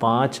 5